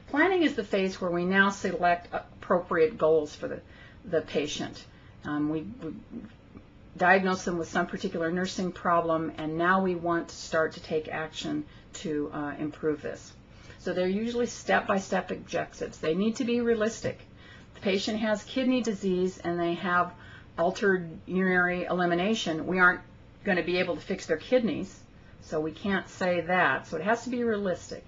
Planning is the phase where we now select appropriate goals for the patient. We diagnose them with some particular nursing problem, and now we want to start to take action to improve this. So they're usually step-by-step objectives. They need to be realistic. The patient has kidney disease and they have altered urinary elimination. We aren't going to be able to fix their kidneys, so we can't say that. So it has to be realistic.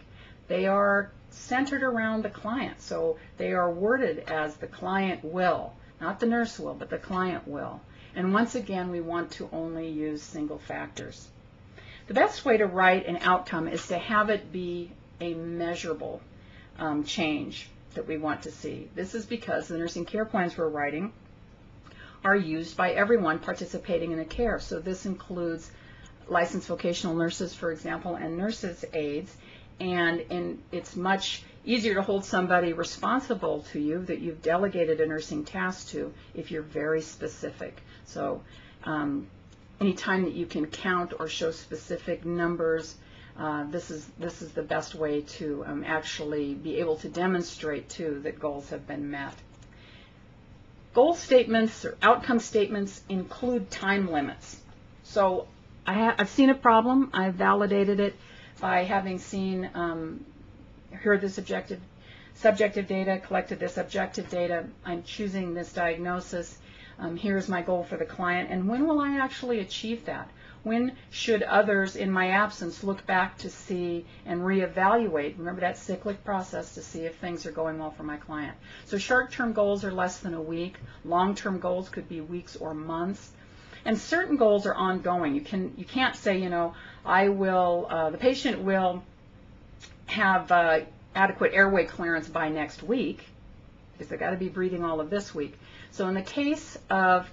They are centered around the client, so they are worded as the client will, not the nurse will, but the client will. And once again, we want to only use single factors. The best way to write an outcome is to have it be a measurable change that we want to see. This is because the nursing care plans we're writing are used by everyone participating in the care. So this includes licensed vocational nurses, for example, and nurses' aides. And it's much easier to hold somebody responsible to you that you've delegated a nursing task to if you're very specific. So anytime that you can count or show specific numbers, this is the best way to actually be able to demonstrate too that goals have been met. Goal statements or outcome statements include time limits. So I've seen a problem, I've validated it by having seen, heard this subjective data, collected this objective data, I'm choosing this diagnosis, here's my goal for the client, and when will I actually achieve that? When should others in my absence look back to see and reevaluate, remember that cyclic process, to see if things are going well for my client. So short-term goals are less than a week, long-term goals could be weeks or months. And certain goals are ongoing. You can't say, you know, the patient will have adequate airway clearance by next week, because they've got to be breathing all of this week. So in the case of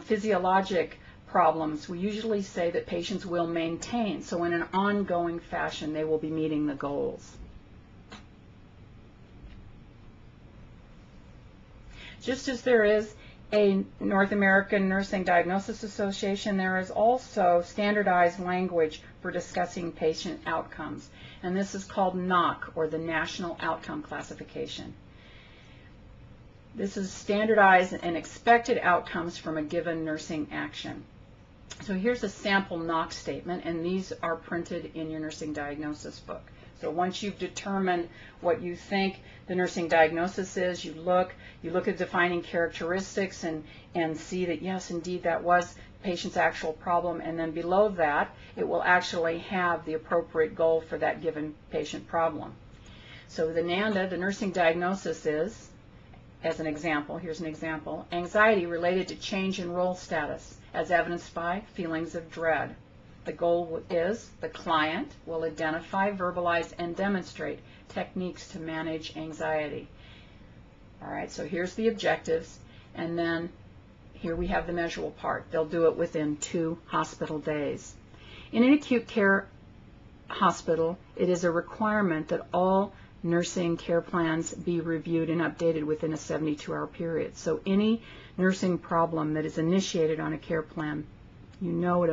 physiologic problems, we usually say that patients will maintain. So in an ongoing fashion, they will be meeting the goals. Just as there is a North American Nursing Diagnosis Association, there is also standardized language for discussing patient outcomes, and this is called NOC, or the National Outcome Classification. This is standardized and expected outcomes from a given nursing action. So here's a sample NOC statement, and these are printed in your nursing diagnosis book. So once you've determined what you think the nursing diagnosis is, you look at defining characteristics and see that yes, indeed, that was the patient's actual problem, and then below that, it will actually have the appropriate goal for that given patient problem. So the NANDA, the nursing diagnosis, is, as an example, here's an example, anxiety related to change in role status, as evidenced by feelings of dread. The goal is the client will identify, verbalize, and demonstrate techniques to manage anxiety. All right, so here's the objectives, and then here we have the measurable part. They'll do it within 2 hospital days. In an acute care hospital, it is a requirement that all nursing care plans be reviewed and updated within a 72-hour period. So any nursing problem that is initiated on a care plan, you know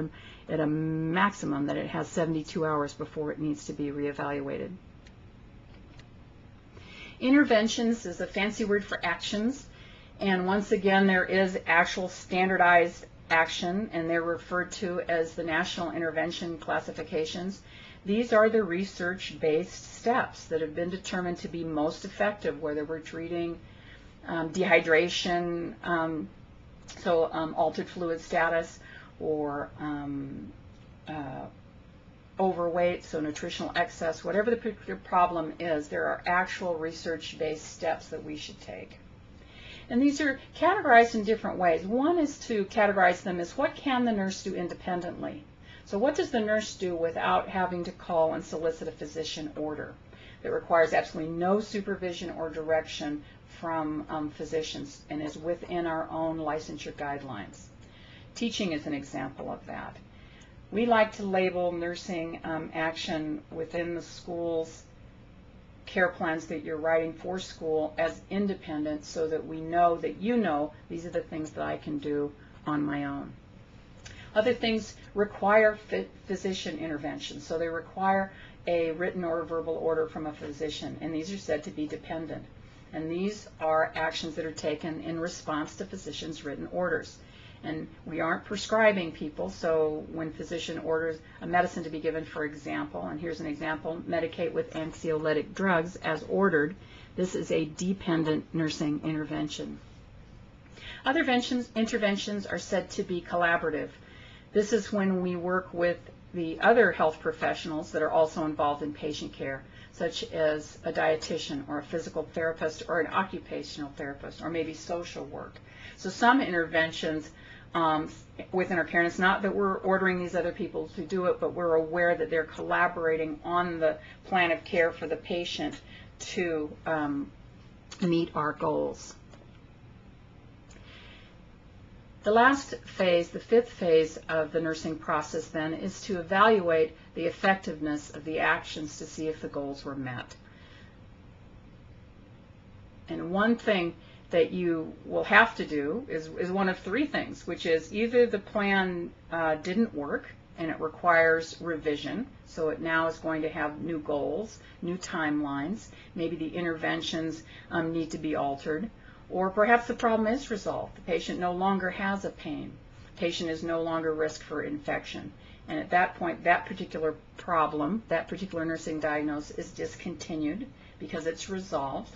at a maximum that it has 72 hours before it needs to be reevaluated. Interventions is a fancy word for actions, and once again there is actual standardized action, and they're referred to as the National Intervention Classifications. These are the research-based steps that have been determined to be most effective, whether we're treating dehydration, altered fluid status, or overweight, so nutritional excess, whatever the particular problem is, there are actual research-based steps that we should take. And these are categorized in different ways. One is to categorize them as what can the nurse do independently. So what does the nurse do without having to call and solicit a physician order that requires absolutely no supervision or direction from physicians and is within our own licensure guidelines? Teaching is an example of that. We like to label nursing action within the school's care plans that you're writing for school as independent, so that we know that you know these are the things that I can do on my own. Other things require physician intervention, so they require a written or verbal order from a physician, and these are said to be dependent. And these are actions that are taken in response to physicians' written orders. And we aren't prescribing people, so when physician orders a medicine to be given, for example, and here's an example, medicate with anxiolytic drugs as ordered, this is a dependent nursing intervention. Other interventions are said to be collaborative. This is when we work with the other health professionals that are also involved in patient care, such as a dietitian or a physical therapist or an occupational therapist or maybe social work. So some interventions within our care, and it's not that we're ordering these other people to do it, but we're aware that they're collaborating on the plan of care for the patient to meet our goals. The last phase, the fifth phase of the nursing process then, is to evaluate the effectiveness of the actions to see if the goals were met. And one thing that you will have to do is one of three things, which is either the plan didn't work and it requires revision, so it now is going to have new goals, new timelines, maybe the interventions need to be altered, or perhaps the problem is resolved. The patient no longer has a pain. The patient is no longer risk for infection. And at that point, that particular problem, that particular nursing diagnosis is discontinued because it's resolved.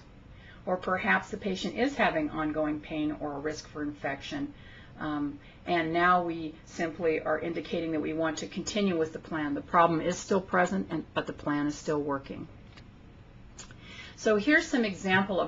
Or perhaps the patient is having ongoing pain or a risk for infection. And now we simply are indicating that we want to continue with the plan. The problem is still present, but the plan is still working. So here's some example of